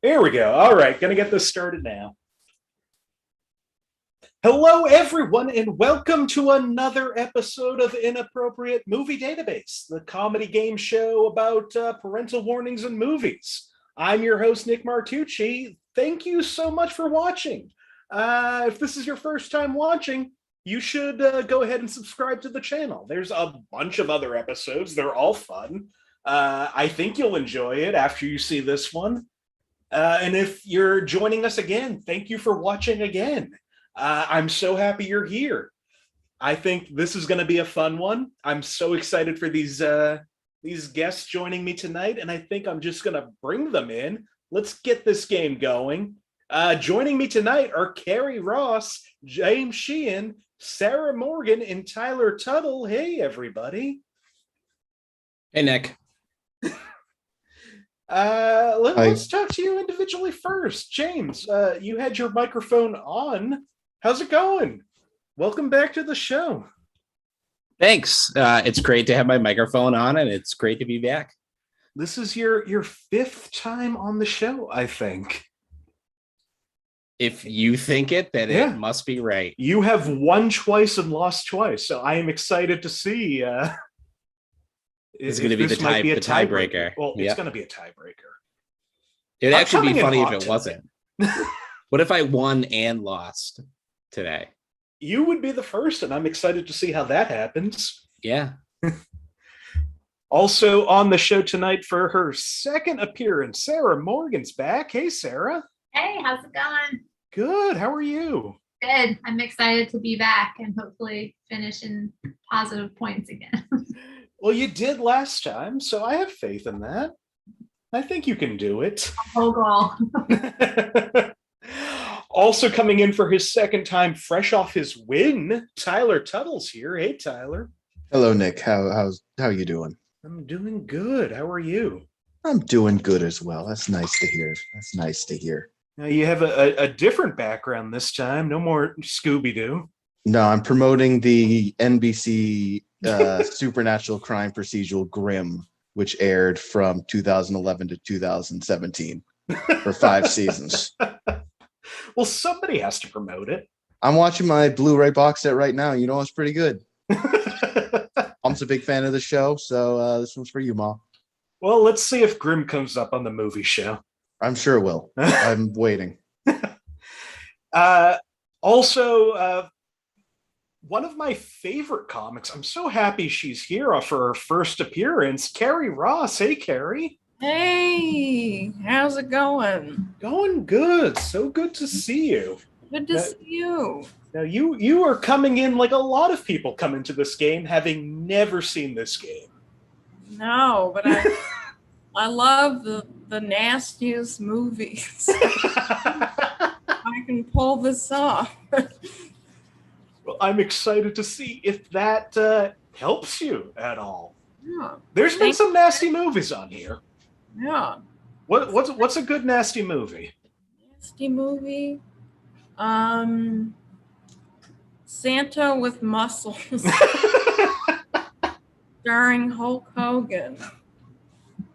Here we go. All right, gonna get this started now. Hello, everyone, and welcome to another episode of Inappropriate Movie Database, the comedy game show about parental warnings in movies. I'm your host, Nick Martucci. Thank you so much for watching. If this is your first time watching, you should go ahead and subscribe to the channel. There's a bunch of other episodes. They're all fun. I think you'll enjoy it after you see this one. And if you're joining us again, thank you for watching again. I'm so happy you're here. I think this is going to be a fun one. I'm so excited for these guests joining me tonight, and I think I'm just going to bring them in. Let's get this game going. Joining me tonight are Carrie Ross, James Sheehan, Sarah Morgan, and Tyler Tuttle. Hey, everybody. Hey, Nick. Let's talk to you individually first. James, you had your microphone on. How's it going? Welcome back to the show. Thanks. It's great to have my microphone on, and it's great to be back. This is your fifth time on the show, I think. If you think it, then it must be right. You have won twice and lost twice, so I am excited to see it's going to be the tiebreaker. Well, it's going to be a tiebreaker. It'd actually be funny if it wasn't. What if I won and lost today? You would be the first, and I'm excited to see how that happens. Yeah. Also on the show tonight for her second appearance, Sarah Morgan's back. Hey, Sarah. Hey, how's it going? Good. How are you? Good. I'm excited to be back and hopefully finish in positive points again. Well, you did last time, so I have faith in that. I think you can do it. Whole goal. Also coming in for his second time, fresh off his win, Tyler Tuttle's here. Hey, Tyler. Hello, Nick. How you doing? I'm doing good. How are you? I'm doing good as well. That's nice to hear. Now you have a different background this time. No more Scooby-Doo. No, I'm promoting the NBC supernatural crime procedural Grimm, which aired from 2011 to 2017 for 5 seasons. Well, somebody has to promote it. I'm watching my Blu-ray box set right now. You know, it's pretty good. I'm a big fan of the show, so this one's for you, Ma. Well, let's see if Grimm comes up on the movie show. I'm sure it will. I'm waiting. Also, one of my favorite comics. I'm so happy she's here for her first appearance. Carrie Ross. Hey, Carrie. Hey, how's it going? Going good. So good to see you. Good to see you. Now, you are coming in like a lot of people come into this game, having never seen this game. No, but I love the nastiest movies. I can pull this off. Well, I'm excited to see if that helps you at all. Yeah. There's been some nasty movies on here. Yeah. What's a good nasty movie? Nasty movie. Santa with Muscles. Starring Hulk Hogan,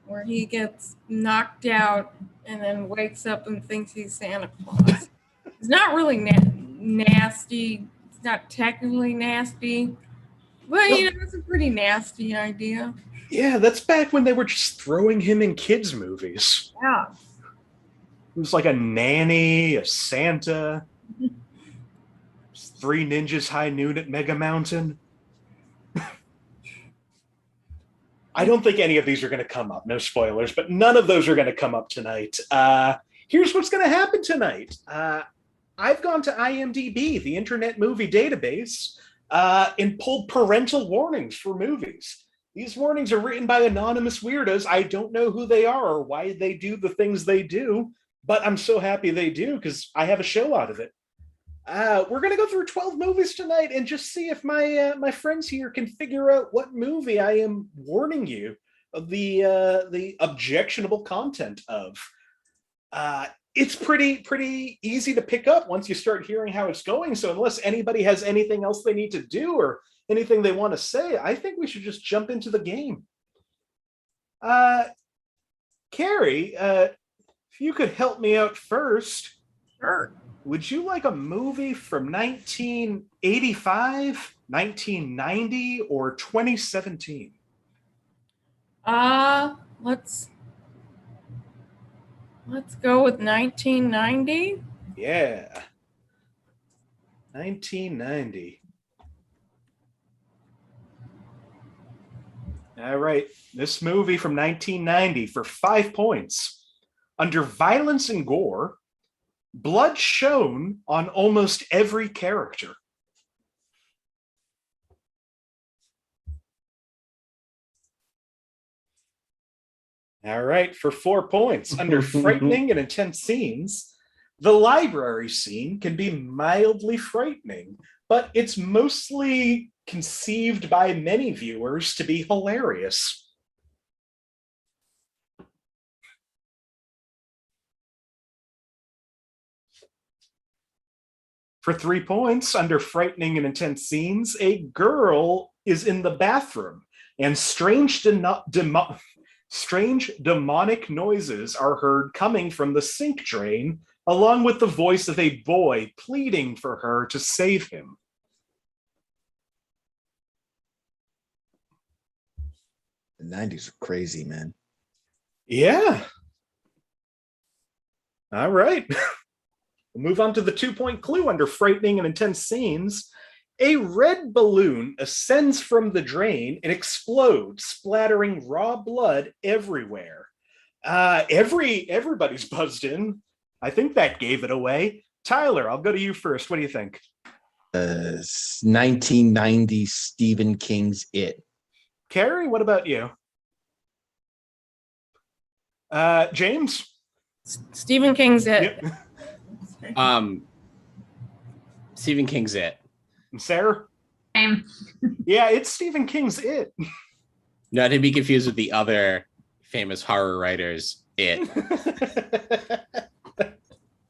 where he gets knocked out and then wakes up and thinks he's Santa Claus. It's not really nasty. It's not technically nasty, but it's a pretty nasty idea. Yeah, that's back when they were just throwing him in kids' movies. Yeah. It was like a nanny, a Santa, 3 Ninjas High Noon at Mega Mountain. I don't think any of these are going to come up. No spoilers, but none of those are going to come up tonight. Here's what's going to happen tonight. I've gone to IMDb, the Internet Movie Database, and pulled parental warnings for movies. These warnings are written by anonymous weirdos. I don't know who they are or why they do the things they do, but I'm so happy they do because I have a show out of it. We're going to go through 12 movies tonight and just see if my friends here can figure out what movie I am warning you of the objectionable content of. It's pretty easy to pick up once you start hearing how it's going. So unless anybody has anything else they need to do or anything they want to say, I think we should just jump into the game. Carrie, if you could help me out first, Sure. would you like a movie from 1985, 1990, or 2017? Let's go with 1990. Yeah. 1990. All right. This movie from 1990 for 5 points. Under violence and gore, blood shown on almost every character. All right, for 4 points. Under frightening and intense scenes, the library scene can be mildly frightening, but it's mostly conceived by many viewers to be hilarious. For 3 points, under frightening and intense scenes, a girl is in the bathroom and strange demonic noises are heard coming from the sink drain, along with the voice of a boy pleading for her to save him. The 90s are crazy, man. Yeah. All right. We'll move on to the 2-point clue under frightening and intense scenes. A red balloon ascends from the drain and explodes, splattering raw blood everywhere. Everybody's buzzed in. I think that gave it away. Tyler, I'll go to you first. What do you think? 1990 Stephen King's It. Carrie, what about you? James? Stephen King's It. Yep. Stephen King's It. And Sarah? Same. Yeah, it's Stephen King's It. Not to be confused with the other famous horror writers, It.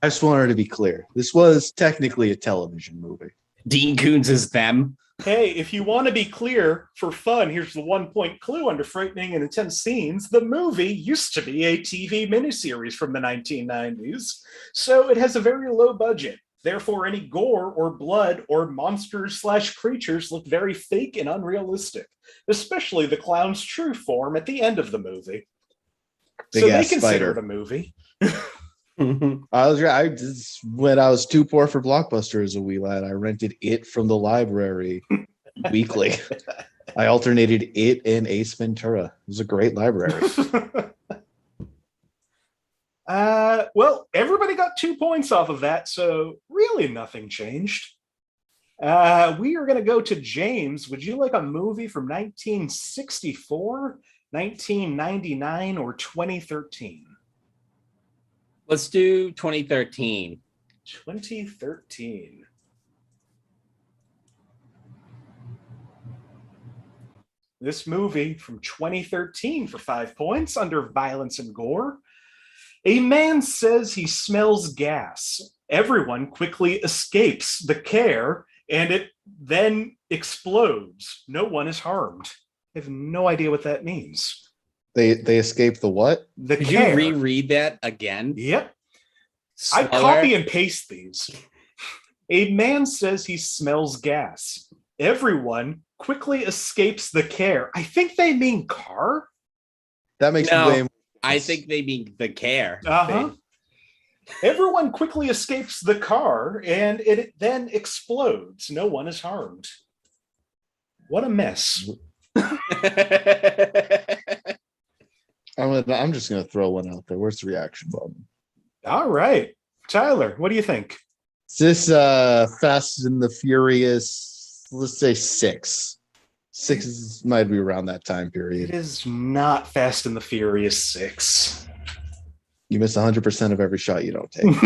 I just wanted to be clear. This was technically a television movie. Dean Koontz is Them. Hey, if you want to be clear, for fun, here's the 1-point clue under frightening and intense scenes. The movie used to be a TV miniseries from the 1990s, so it has a very low budget. Therefore, any gore or blood or monsters/creatures look very fake and unrealistic, especially the clown's true form at the end of the movie. Big so they ass consider spider. it a movie. When I was too poor for Blockbuster as a wee lad, I rented It from the library weekly. I alternated It and Ace Ventura. It was a great library. Well, everybody got 2 points off of that, so really nothing changed. We are going to go to James. Would you like a movie from 1964, 1999, or 2013? Let's do 2013. 2013. This movie from 2013 for 5 points under violence and gore. A man says he smells gas. Everyone quickly escapes the care, and it then explodes. No one is harmed. I have no idea what that means. They escape the what? The Could care. you reread that again? Yep. Slower? I copy and paste these. A man says he smells gas. Everyone quickly escapes the care. I think they mean car. That makes No. way more I sense. think they mean the care. Uh-huh. Everyone quickly escapes the car and it then explodes. No one is harmed. What a mess. I'm just gonna throw one out there. Where's the reaction button? All right. Tyler, what do you think? Is this Fast and the Furious, let's say 6. 6 might be around that time It period. is not Fast and the Furious 6. You miss 100% of every shot you don't take.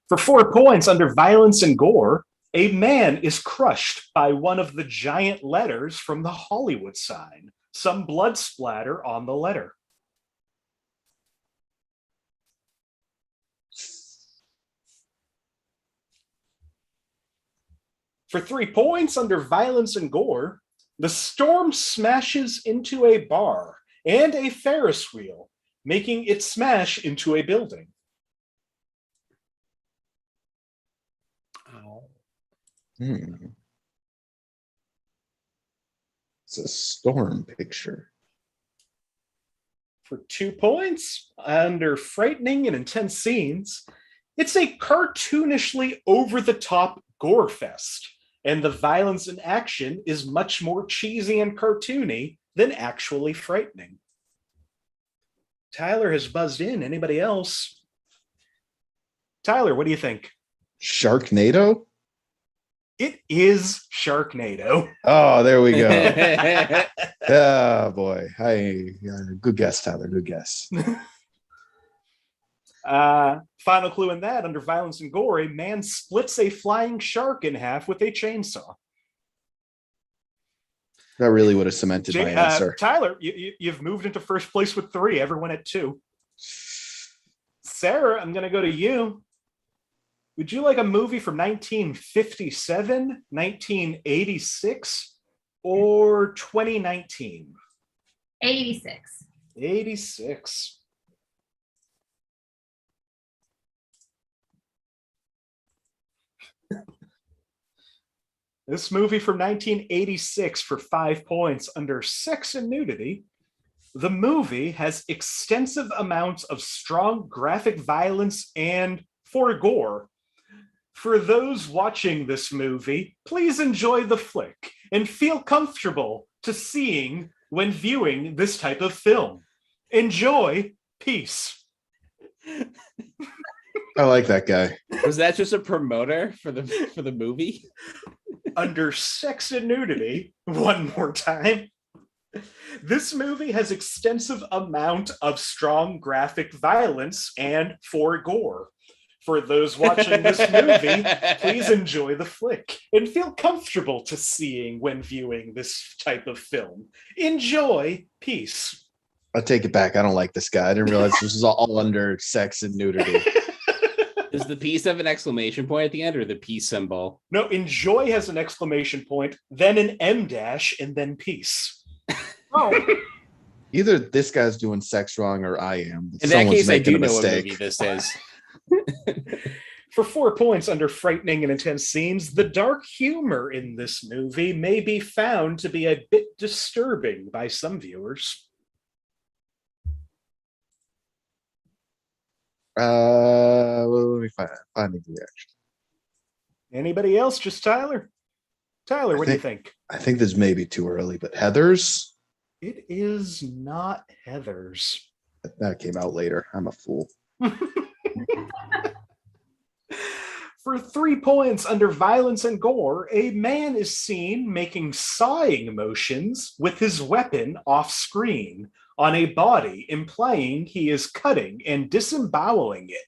For 4 points under violence and gore, a man is crushed by one of the giant letters from the Hollywood sign. Some blood splatter on the letter. For 3 points under violence and gore, the storm smashes into a bar and a Ferris wheel, making it smash into a building. It's a storm picture. For 2 points, under frightening and intense scenes, it's a cartoonishly over-the-top gore fest, and the violence and action is much more cheesy and cartoony than actually frightening. Tyler has buzzed in. Anybody else? Tyler, what do you think? Sharknado? It is Sharknado. Oh, there we go. Oh boy. Good guess, Tyler. Good guess. Final clue in that, under violence and gore, a man splits a flying shark in half with a chainsaw. That really would have cemented my answer. Tyler, you've moved into first place with 3, everyone at 2. Sarah, I'm going to go to you. Would you like a movie from 1957, 1986, or 2019? 86. 86. This movie from 1986 for 5 points under sex and nudity. The movie has extensive amounts of strong graphic violence and for gore. For those watching this movie, please enjoy the flick and feel comfortable to seeing when viewing this type of film. Enjoy. Peace. I like that guy. Was that just a promoter for the movie? Under sex and nudity, one more time. This movie has extensive amount of strong graphic violence and for gore. For those watching this movie, please enjoy the flick and feel comfortable to seeing when viewing this type of film. Enjoy. Peace. I'll take it back. I don't like this guy. I didn't realize this was all under sex and nudity. Does the peace have an exclamation point at the end or the peace symbol? No, enjoy has an exclamation point, then an M dash, and then peace. Oh, Either this guy's doing sex wrong or I am. In that case, I do know what mistake. movie this is. For 4 points under frightening and intense scenes, the dark humor in this movie may be found to be a bit disturbing by some viewers. Well, let me find the reaction. Anybody else? Just Tyler? Tyler, what do you think? I think this may be too early, but Heathers? It is not Heathers. That came out later. I'm a fool. For 3 points under violence and gore, a man is seen making sawing motions with his weapon off screen on a body, implying he is cutting and disemboweling it.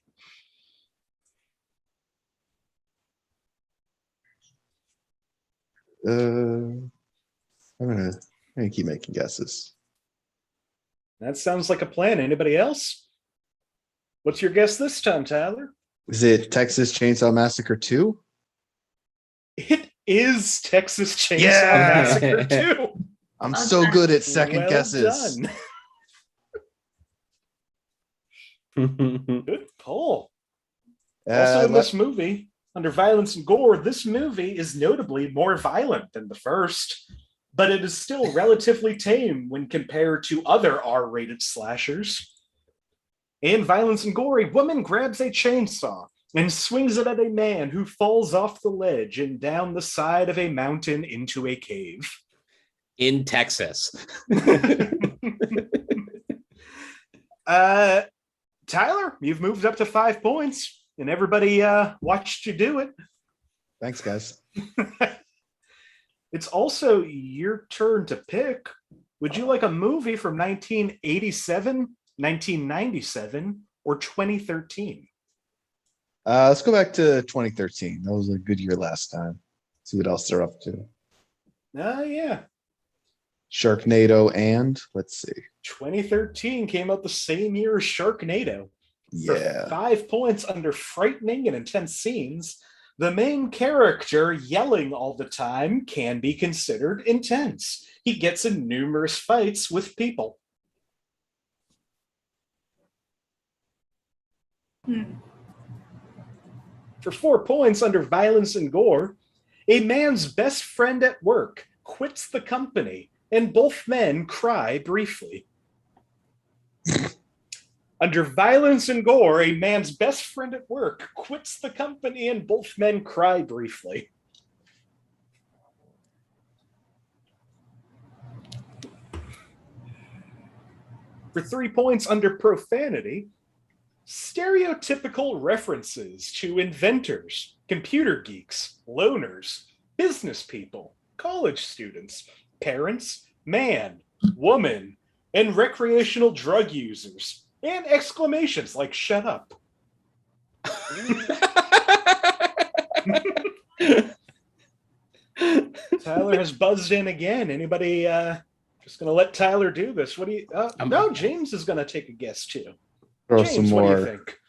I'm gonna keep making guesses. That sounds like a plan. Anybody else? What's your guess this time, Tyler? Is it Texas Chainsaw Massacre 2? It is Texas Chainsaw Massacre 2. I'm so good at second guesses. Done. Good pull. Also in this movie, under violence and gore, this movie is notably more violent than the first, but it is still relatively tame when compared to other R-rated slashers. In violence and gore, a woman grabs a chainsaw and swings it at a man who falls off the ledge and down the side of a mountain into a cave. In Texas. Tyler, you've moved up to 5 points, and everybody watched you do it. Thanks, guys. It's also your turn to pick. Would you like a movie from 1987, 1997, or 2013? Let's go back to 2013. That was a good year last time. See what else they're up to. Yeah. Sharknado and let's see. 2013 came out the same year as Sharknado. Yeah. For 5 points under frightening and intense scenes, the main character yelling all the time can be considered intense. He gets in numerous fights with people. For 4 points under violence and gore, a man's best friend at work quits the company and both men cry briefly. Under violence and gore, a man's best friend at work quits the company and both men cry briefly. For 3 points under profanity, stereotypical references to inventors, computer geeks, loners, business people, college students, parents, man, woman, and recreational drug users, and exclamations like "shut up." Tyler has buzzed in again. Anybody just gonna let Tyler do this? What do you no, James is gonna take a guess too. Throw James, some more. what do you think?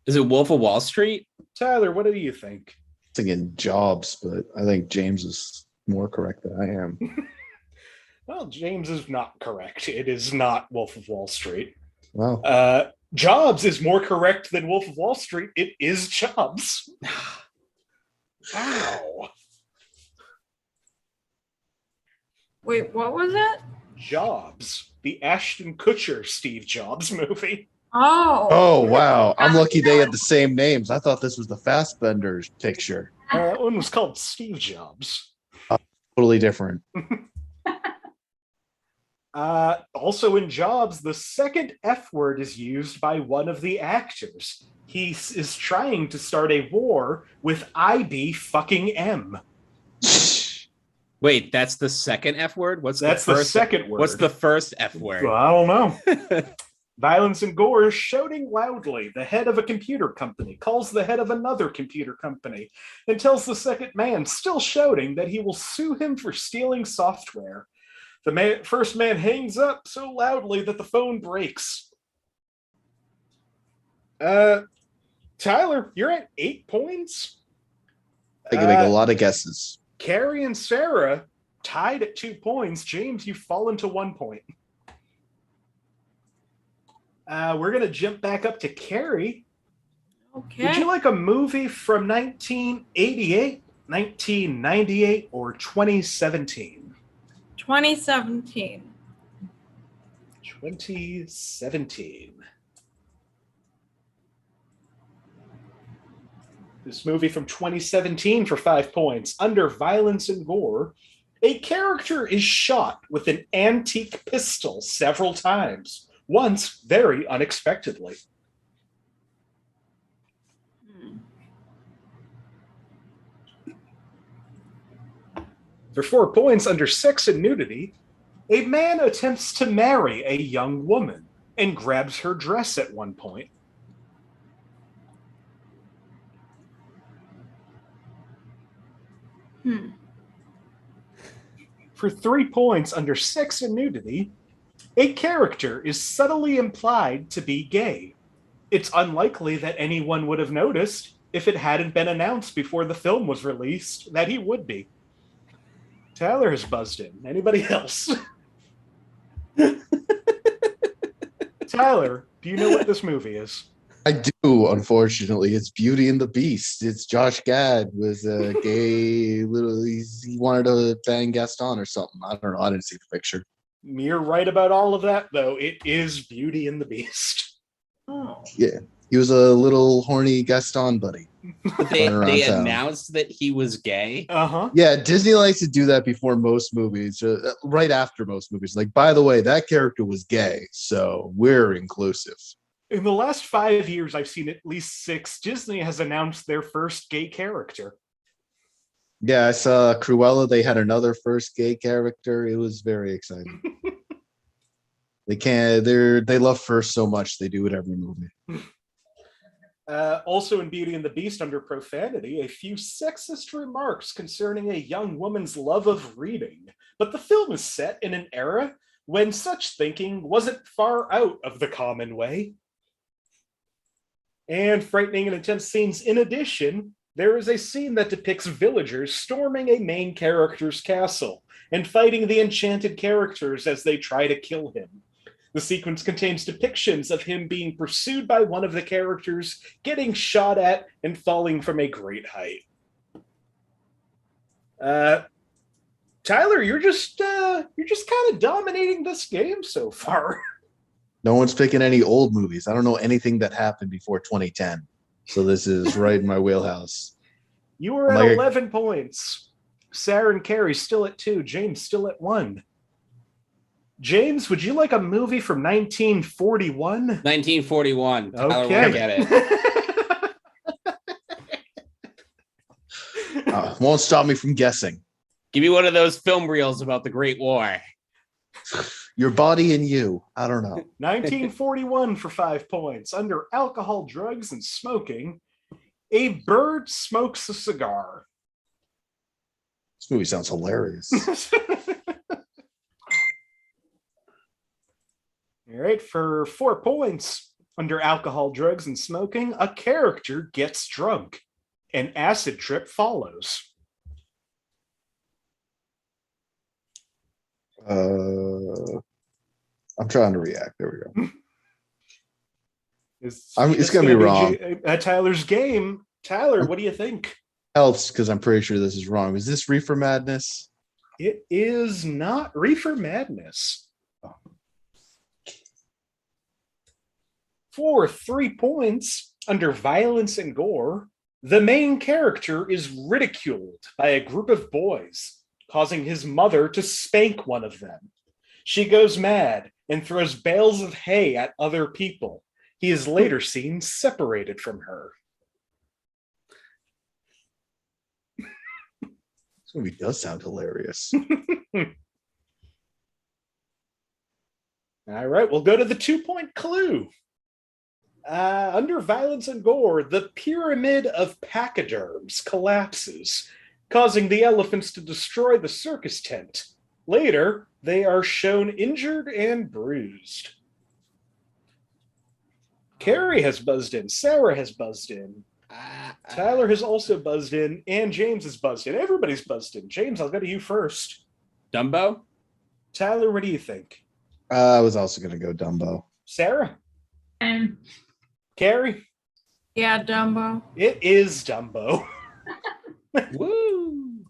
Is it Wolf of Wall Street? Tyler, what do you think? Thinking Jobs, but I think James is more correct than I am. Well, James is not correct. It is not Wolf of Wall Street. Wow. Jobs is more correct than Wolf of Wall Street. It is Jobs. Wow. Wait, what was it? Jobs, the Ashton Kutcher Steve Jobs movie. Oh, wow. I'm lucky they had the same names. I thought this was the Fassbender's picture. That one was called Steve Jobs. Totally different. Also in Jobs, the second F word is used by one of the actors. He is trying to start a war with IBM. Wait, that's the second F word? That's the second word. What's the first F word? Well, I don't know. Violence and gore, shouting loudly. The head of a computer company calls the head of another computer company and tells the second man, still shouting, that he will sue him for stealing software. The first man hangs up so loudly that the phone breaks. Tyler, you're at 8 points. I can make a lot of guesses. Carrie and Sarah tied at 2 points. James, you've fallen to 1 point. We're going to jump back up to Carrie. Okay. Would you like a movie from 1988, 1998, or 2017? 2017. 2017. This movie from 2017 for 5 points. Under violence and gore, a character is shot with an antique pistol several times. Once, very unexpectedly. For 4 points under sex and nudity, a man attempts to marry a young woman and grabs her dress at one point. For 3 points under sex and nudity, a character is subtly implied to be gay. It's unlikely that anyone would have noticed if it hadn't been announced before the film was released that he would be. Tyler has buzzed in. Anybody else? Tyler, do you know what this movie is? I do, unfortunately. It's Beauty and the Beast. It's Josh Gad was a gay little. He wanted to bang Gaston or something. I don't know. I didn't see the picture. You're right about all of that, though. It is Beauty and the Beast. Oh. Yeah. He was a little horny Gaston buddy. But they announced that he was gay. Uh-huh. Yeah, Disney likes to do that before most movies, right after most movies. Like, by the way, that character was gay, so we're inclusive. In the last 5 years, I've seen at least 6. Disney has announced their first gay character. Yeah, I saw Cruella. They had another first gay character. It was very exciting. They love first so much they do it every movie. Also in Beauty and the Beast under profanity, a few sexist remarks concerning a young woman's love of reading. But the film is set in an era when such thinking wasn't far out of the common way. And frightening and intense scenes in addition, there is a scene that depicts villagers storming a main character's castle and fighting the enchanted characters as they try to kill him. The sequence contains depictions of him being pursued by one of the characters, getting shot at, and falling from a great height. Tyler, you're just kind of dominating this game so far. No one's picking any old movies. I don't know anything that happened before 2010. So this is right in my wheelhouse. You were at 11 points. Sarah and Carrie still at 2. James still at 1. James, would you like a movie from 1941? 1941. Okay. Tyler, get it. Won't stop me from guessing. Give me one of those film reels about the Great War. Your Body and You. I don't know. 1941 for 5 points. Under alcohol, drugs, and smoking, a bird smokes a cigar. This movie sounds hilarious. All right, for 4 points. Under alcohol, drugs, and smoking, a character gets drunk. An acid trip follows. I'm trying to react. There we go. It's going to be wrong. Tyler's game. Tyler, what do you think? Helps because I'm pretty sure this is wrong. Is this Reefer Madness? It is not Reefer Madness. For 3 points, under violence and gore, the main character is ridiculed by a group of boys, causing his mother to spank one of them. She goes mad and throws bales of hay at other people. He is later seen separated from her. This movie does sound hilarious. All right, we'll go to the 2-point clue. Under violence and gore, the pyramid of pachyderms collapses, causing the elephants to destroy the circus tent. Later, they are shown injured and bruised. Carrie has buzzed in. Sarah has buzzed in. Tyler has also buzzed in, and James has buzzed in. Everybody's buzzed in. James, I'll go to you first. Dumbo? Tyler, what do you think? I was also going to go Dumbo. Sarah? Carrie? Yeah, Dumbo. It is Dumbo. Woo!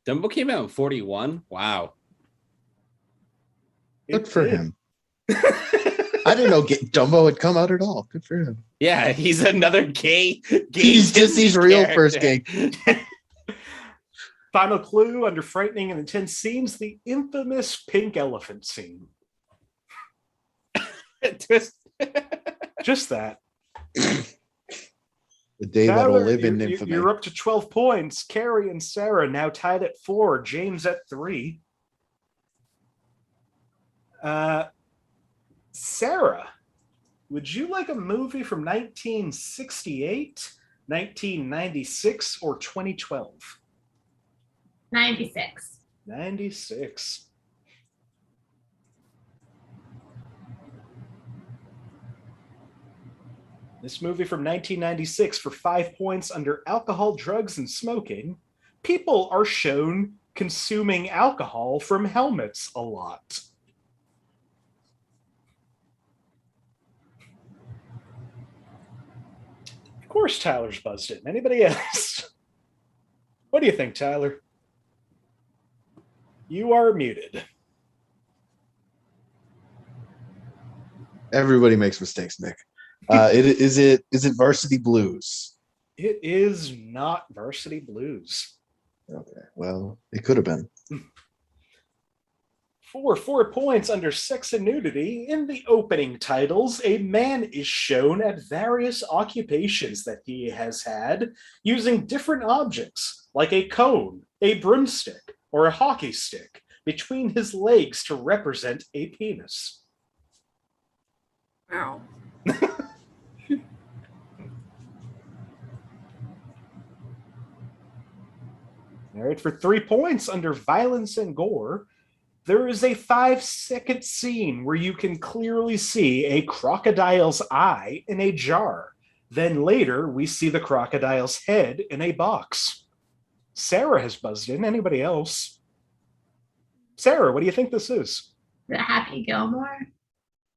Dumbo came out in 41? Wow. Good for him. I didn't know Dumbo had come out at all. Good for him. Yeah, he's another gay He's Disney's real first gay. Final clue, under frightening and intense scenes, the infamous pink elephant scene. Just that. The day Tyler, that'll live in infamy. You're up to 12 points. Carrie and Sarah now tied at 4. James at 3. Sarah, would you like a movie from 1968, 1996, or 2012? 96. 96. This movie from 1996 for 5 points under alcohol, drugs, and smoking. People are shown consuming alcohol from helmets a lot. Of course, Tyler's buzzed in. Anybody else? What do you think, Tyler? You are muted. Everybody makes mistakes, Nick. Is it Varsity Blues? It is not Varsity Blues. Okay, well, it could have been. For 4 points under sex and nudity, in the opening titles, a man is shown at various occupations that he has had using different objects, like a cone, a broomstick, or a hockey stick, between his legs to represent a penis. Wow. All right, for 3 points under violence and gore, there is a 5-second scene where you can clearly see a crocodile's eye in a jar. Then later, we see the crocodile's head in a box. Sarah has buzzed in. Anybody else? Sarah, what do you think this is? The Happy Gilmore?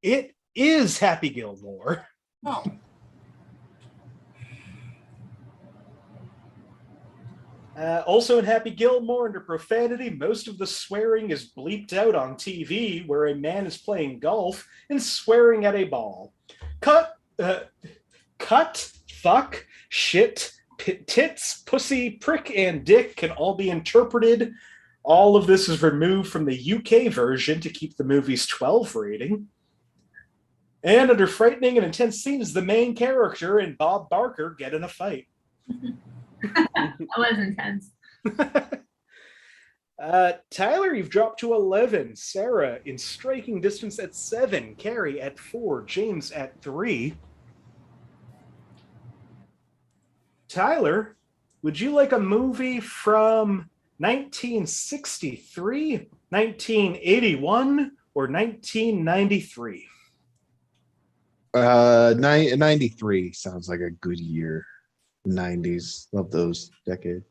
It is Happy Gilmore. Oh. Also in Happy Gilmore, under profanity, most of the swearing is bleeped out on TV, where a man is playing golf and swearing at a ball. Cut, fuck, shit, tits, pussy, prick, and dick can all be interpreted. All of this is removed from the UK version to keep the movie's 12 rating. And under frightening and intense scenes, the main character and Bob Barker get in a fight. That was intense. Tyler, you've dropped to 11. Sarah in striking distance at 7. Carrie at 4. James at 3. Tyler, would you like a movie from 1963, 1981, or 1993? 93 sounds like a good year. 90s. Love those decades.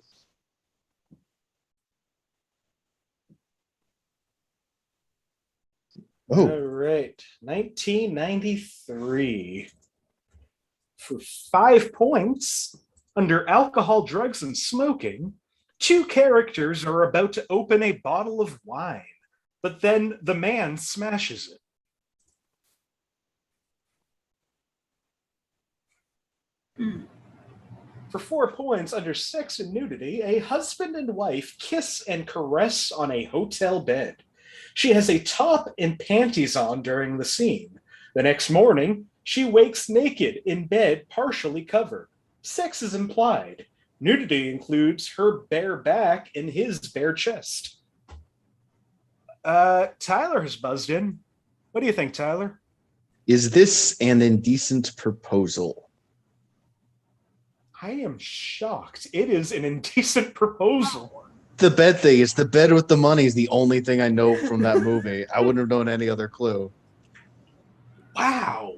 Oh. All right. 1993. For 5 points, under alcohol, drugs, and smoking, 2 characters are about to open a bottle of wine, but then the man smashes it. For 4 points, under sex and nudity, a husband and wife kiss and caress on a hotel bed. She has a top and panties on during the scene. The next morning, she wakes naked in bed, partially covered. Sex is implied. Nudity includes her bare back and his bare chest. Tyler has buzzed in. What do you think, Tyler? Is this an indecent proposal? I am shocked. It is an indecent proposal. The bed thing, it's the bed with the money is the only thing I know from that movie. I wouldn't have known any other clue. Wow.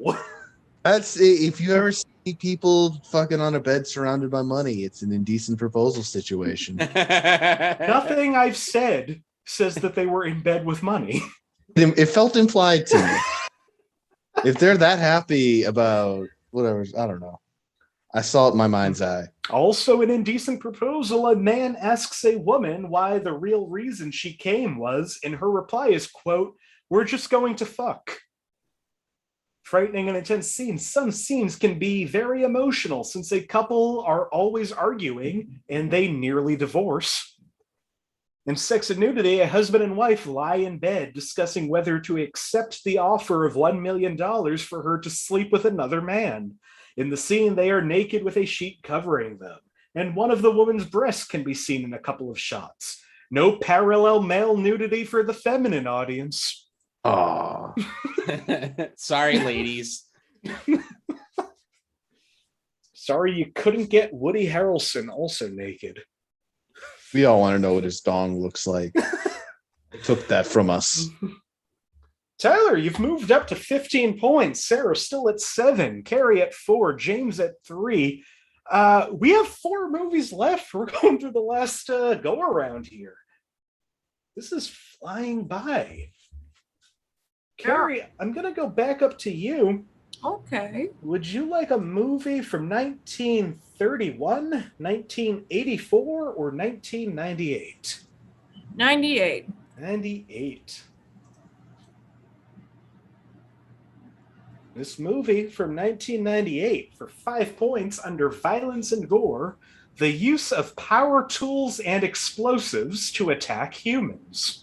That's if you ever see people fucking on a bed surrounded by money, it's an indecent proposal situation. Nothing I've said says that they were in bed with money. It felt implied to me. If they're that happy about whatever, I don't know. I saw it in my mind's eye. Also an indecent proposal, a man asks a woman why the real reason she came was, and her reply is, quote, "We're just going to fuck." Frightening and intense scenes. Some scenes can be very emotional since a couple are always arguing and they nearly divorce. In Sex and Nudity, a husband and wife lie in bed discussing whether to accept the offer of $1 million for her to sleep with another man. In the scene, they are naked with a sheet covering them, and one of the woman's breasts can be seen in a couple of shots. No parallel male nudity for the feminine audience. Oh, sorry, ladies. Sorry you couldn't get Woody Harrelson also naked. we all want to know what his dong looks like. Took that from us. Tyler, you've moved up to 15 points. Sarah still at 7. Carrie at 4. James at 3. We have 4 movies left. We're going through the last go around here. This is flying by. Carrie, I'm going to go back up to you. Okay. Would you like a movie from 1931, 1984, or 1998? 98. 98. This movie from 1998, for 5 points under violence and gore, the use of power tools and explosives to attack humans.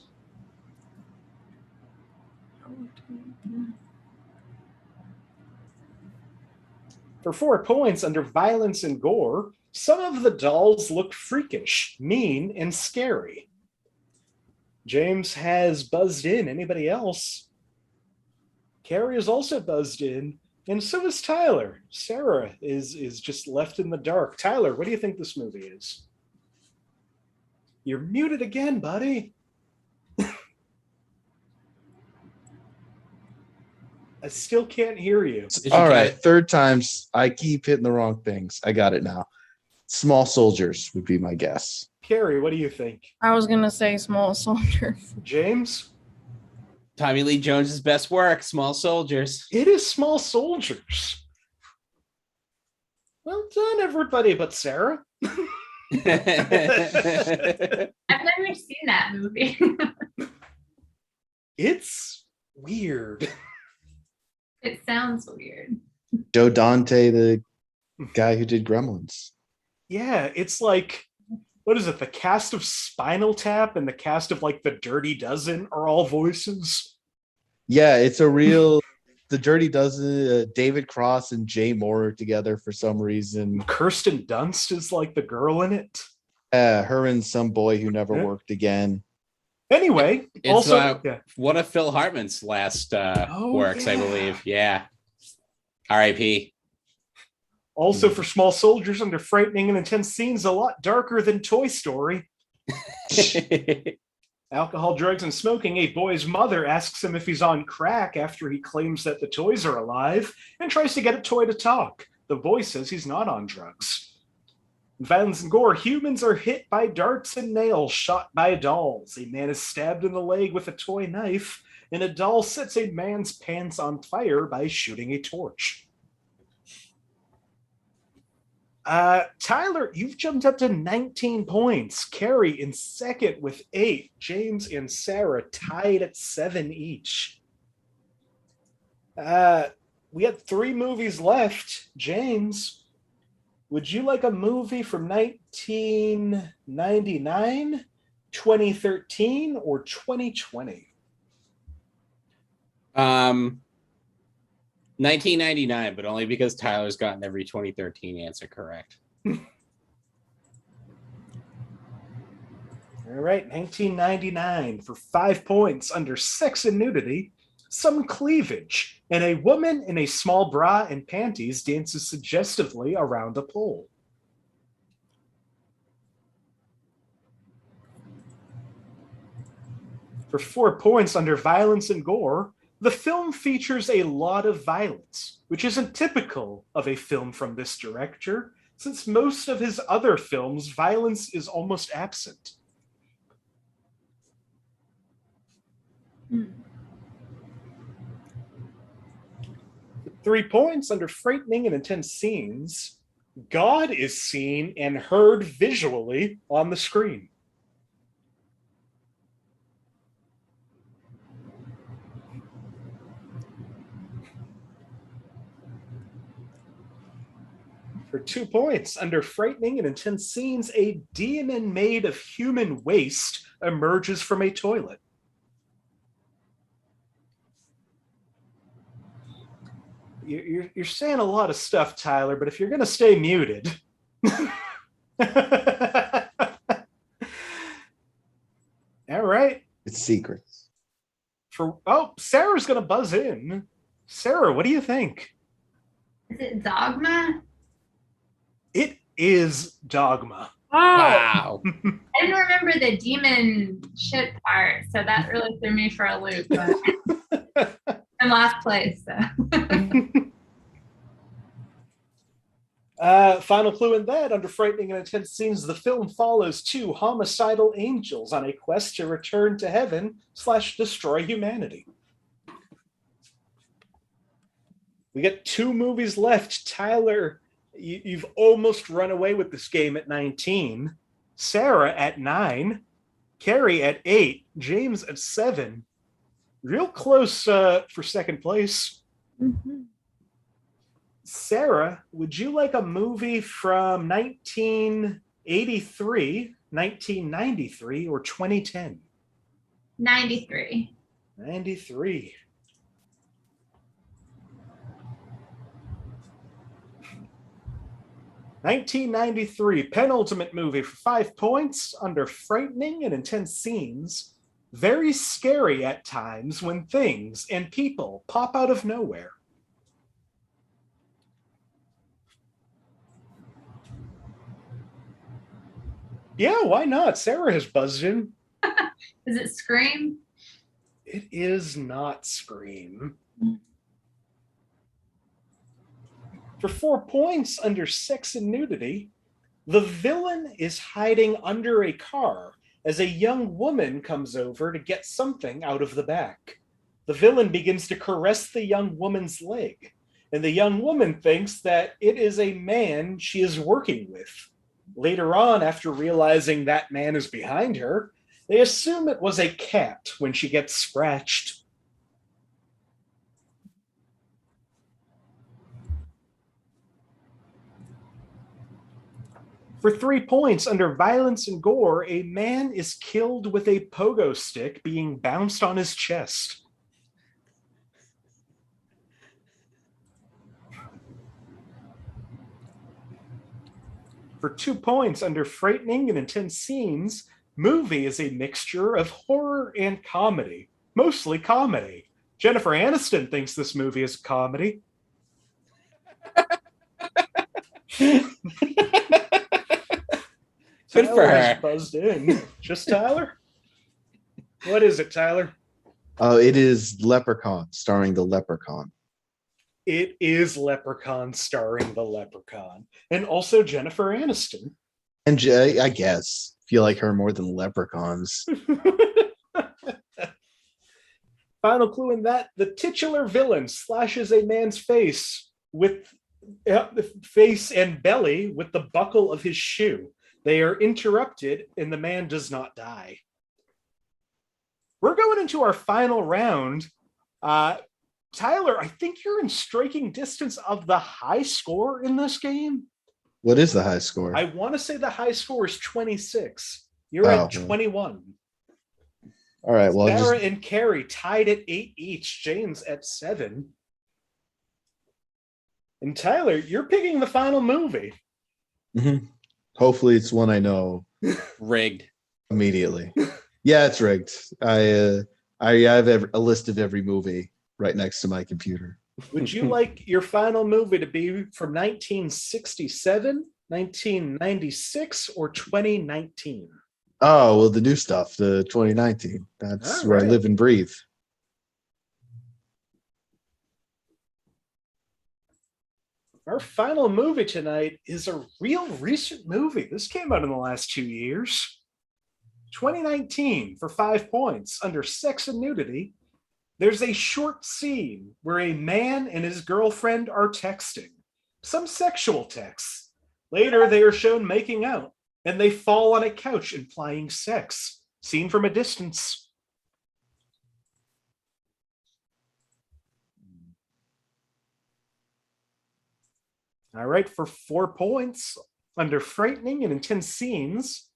For 4 points under violence and gore, some of the dolls look freakish, mean, and scary. James has buzzed in. Anybody else? Carrie is also buzzed in, and so is Tyler. Sarah is just left in the dark. Tyler, what do you think this movie is? You're muted again, buddy. I still can't hear you. All right, third times. I keep hitting the wrong things. I got it now. Small Soldiers would be my guess. Carrie, what do you think? I was going to say Small Soldiers. James? Tommy Lee Jones's best work, Small Soldiers. It is Small Soldiers. Well done, everybody but Sarah. I've never seen that movie. It's weird. It sounds weird. Joe Dante, the guy who did Gremlins. Yeah, it's like, what is it? The cast of Spinal Tap and the cast of like The Dirty Dozen are all voices. Yeah, it's a real. The Dirty Dozen, David Cross and Jay Moore are together for some reason. Kirsten Dunst is like the girl in it. Her and some boy who never worked again. Anyway, It's also one of Phil Hartman's last works, I believe. Yeah. R.I.P. Also for Small Soldiers, under frightening and intense scenes, a lot darker than Toy Story. Alcohol, drugs, and smoking. A boy's mother asks him if he's on crack after he claims that the toys are alive and tries to get a toy to talk. The boy says he's not on drugs. In violence and gore, humans are hit by darts and nails shot by dolls. A man is stabbed in the leg with a toy knife, and a doll sets a man's pants on fire by shooting a torch. Tyler, you've jumped up to 19 points. Carrie in second with 8. James and Sarah tied at 7 each. We had 3 movies left. James, would you like a movie from 1999, 2013, or 2020? 1999, but only because Tyler's gotten every 2013 answer correct. All right, 1999 for 5 points under sex and nudity, some cleavage, and a woman in a small bra and panties dances suggestively around a pole. For 4 points under violence and gore, the film features a lot of violence, which isn't typical of a film from this director, since most of his other films, violence is almost absent. 3 points under frightening and intense scenes. God is seen and heard visually on the screen. For 2 points under frightening and intense scenes, a demon made of human waste emerges from a toilet. You're saying a lot of stuff, Tyler, but if you're going to stay muted. All right. It's secrets. Sarah's going to buzz in. Sarah, what do you think? Is it Dogma? It is Dogma. Oh, Wow. I didn't remember the demon shit part, so that really threw me for a loop. But I'm last place, so. Final clue in that, under frightening and intense scenes, the film follows 2 homicidal angels on a quest to return to heaven / destroy humanity. We got 2 movies left. Tyler, you've almost run away with this game at 19. Sarah at 9. Carrie at 8. James at 7. Real close for second place. mhm. Sarah, would you like a movie from 1983, 1993, or 2010? 93. 93. (1993) penultimate movie for 5 points under frightening and intense scenes. Very scary at times when things and people pop out of nowhere. Yeah, why not? Sarah has buzzed in. Is it Scream? It is not Scream. For 4 points under sex and nudity, the villain is hiding under a car as a young woman comes over to get something out of the back. The villain begins to caress the young woman's leg, and the young woman thinks that it is a man she is working with. Later on, after realizing that man is behind her, they assume it was a cat when she gets scratched. For 3 points under violence and gore, a man is killed with a pogo stick being bounced on his chest. For 2 points under frightening and intense scenes, movie is a mixture of horror and comedy, mostly comedy. Jennifer Aniston thinks this movie is comedy. Good for her. Buzzed in. Just Tyler? What is it, Tyler? Oh, it is Leprechaun, starring the Leprechaun. It is Leprechaun starring the Leprechaun. And also Jennifer Aniston. And I guess feel like her more than leprechauns. Final clue in that, the titular villain slashes a man's face with face and belly with the buckle of his shoe. They are interrupted and the man does not die. We're going into our final round. Tyler, I think you're in striking distance of the high score in this game. What is the high score? I want to say the high score is 26. You're at 21. All right. Well, Sarah and Carrie tied at 8 each. James at 7. And Tyler, you're picking the final movie. Mm-hmm. Hopefully, it's one I know. Rigged. Immediately. Yeah, it's rigged. I have a list of every movie right next to my computer. Would you like your final movie to be from 1967, 1996, or 2019? Oh, well, the new stuff, the 2019. That's where I live and breathe. Our final movie tonight is a real recent movie. This came out in the last 2 years. 2019 for 5 points under sex and nudity. There's a short scene where a man and his girlfriend are texting, some sexual texts. Later, they are shown making out, and they fall on a couch implying sex, seen from a distance. All right, for 4 points, under frightening and intense scenes.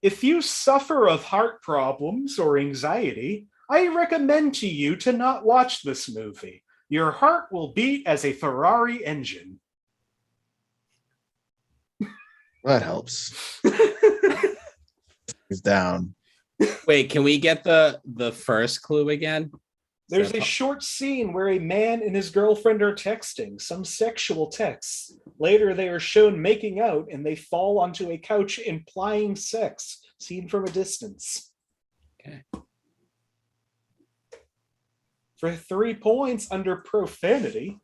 If you suffer of heart problems or anxiety, I recommend to you to not watch this movie. Your heart will beat as a Ferrari engine. That helps. It's down. Wait, can we get the first clue again? There's a short scene where a man and his girlfriend are texting, some sexual texts. Later, they are shown making out and they fall onto a couch implying sex, seen from a distance. Okay. For 3 points under profanity,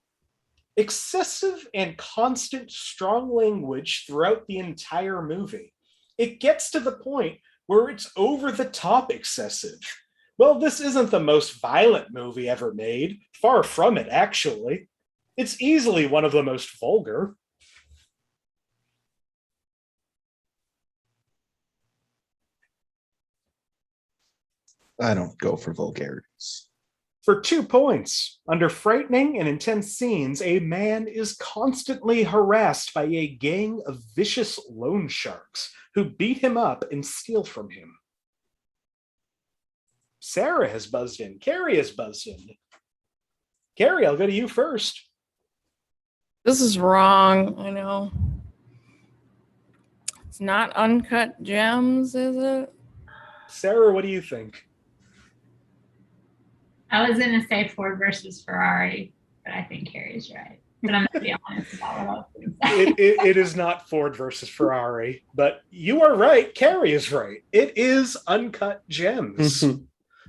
excessive and constant strong language throughout the entire movie. It gets to the point where it's over the top excessive. Well, this isn't the most violent movie ever made. Far from it, actually. It's easily one of the most vulgar. I don't go for vulgarities. For 2 points, under frightening and intense scenes, a man is constantly harassed by a gang of vicious loan sharks who beat him up and steal from him. Sarah has buzzed in. Carrie has buzzed in. Carrie, I'll go to you first. This is wrong, I know. It's not Uncut Gems, is it? Sarah, what do you think? I was going to say Ford versus Ferrari, but I think Carrie's right. But I'm going to be honest about what I was going to say. It is not Ford versus Ferrari, but you are right. Carrie is right. It is Uncut Gems.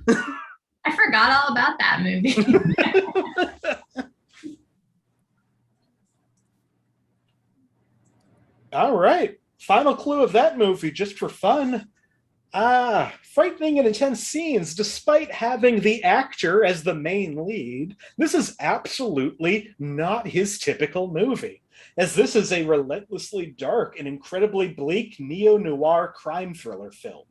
I forgot all about that movie. All right. Final clue of that movie, just for fun. Frightening and intense scenes, despite having the actor as the main lead. This is absolutely not his typical movie, as this is a relentlessly dark and incredibly bleak neo-noir crime thriller film.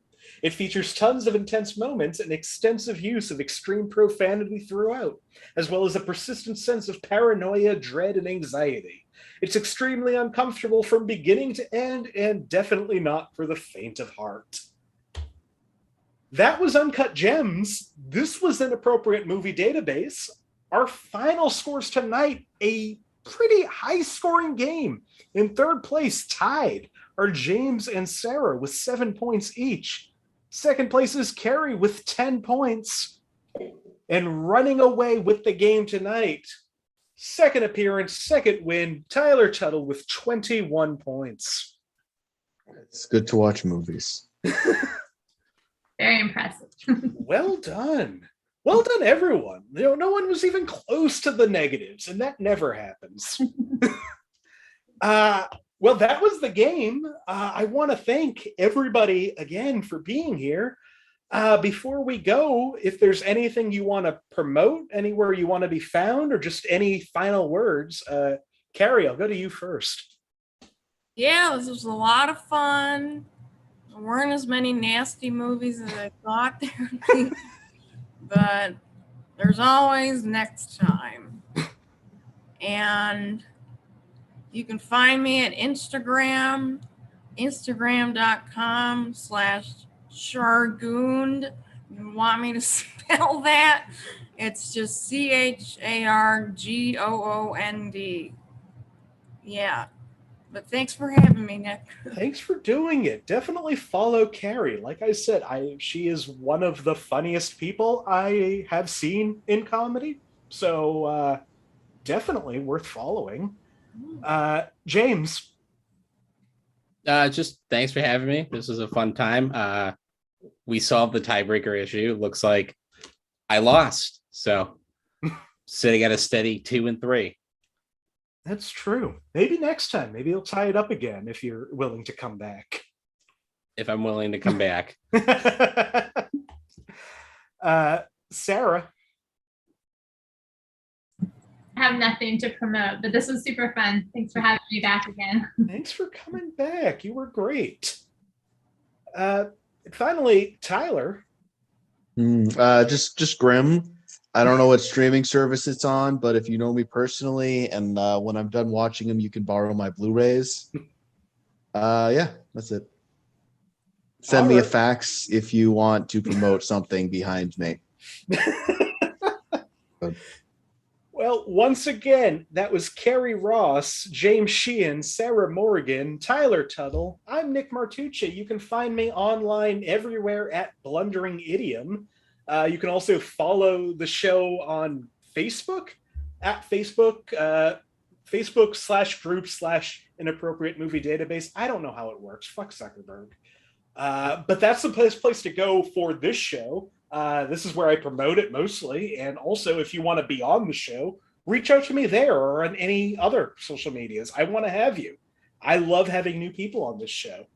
It features tons of intense moments and extensive use of extreme profanity throughout, as well as a persistent sense of paranoia, dread, and anxiety. It's extremely uncomfortable from beginning to end, and definitely not for the faint of heart. That was Uncut Gems. This was Inappropriate Movie Database. Our final scores tonight, a pretty high-scoring game. In third place, tied, are James and Sarah with 7 points each. Second place is Carrie with 10 points. And running away with the game tonight, second appearance, second win, Tyler Tuttle with 21 points. It's good to watch movies. Very impressive. Well done. Well done, everyone. No one was even close to the negatives, and that never happens. Well, that was the game. I want to thank everybody again for being here. Before we go, if there's anything you want to promote, anywhere you want to be found, or just any final words, Carrie, I'll go to you first. Yeah, this was a lot of fun. There weren't as many nasty movies as I thought there would be, but there's always next time. And you can find me at Instagram, instagram.com/Chargoond. You want me to spell that? It's just CHARGOOND. Yeah. But thanks for having me, Nick. Thanks for doing it. Definitely follow Carrie. Like I said, she is one of the funniest people I have seen in comedy. So definitely worth following. James. Just thanks for having me. This was a fun time. We solved the tiebreaker issue. Looks like I lost. So sitting at a steady 2-3. That's true. Maybe next time. Maybe you'll tie it up again if you're willing to come back. If I'm willing to come back. Sarah. I have nothing to promote, but this was super fun. Thanks for having me back again. Thanks for coming back. You were great. Finally, Tyler. Just Grimm. I don't know what streaming service it's on, but if you know me personally, and when I'm done watching them, you can borrow my Blu-rays. Yeah, that's it. Send me a fax if you want to promote something behind me. Well, once again, that was Carrie Ross, James Sheehan, Sarah Morgan, Tyler Tuttle. I'm Nick Martucci. You can find me online everywhere at Blundering Idiom. You can also follow the show on Facebook at Facebook/group/Inappropriate Movie Database. I don't know how it works. Fuck Zuckerberg. But that's the place to go for this show. This is where I promote it mostly. And also, if you want to be on the show, reach out to me there or on any other social medias. I want to have you. I love having new people on this show.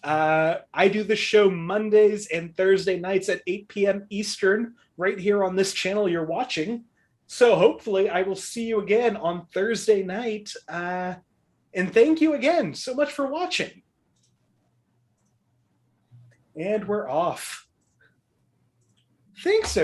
I do the show Mondays and Thursday nights at 8 p.m. Eastern, right here on this channel you're watching. So hopefully I will see you again on Thursday night. And thank you again so much for watching. And we're off. Thanks,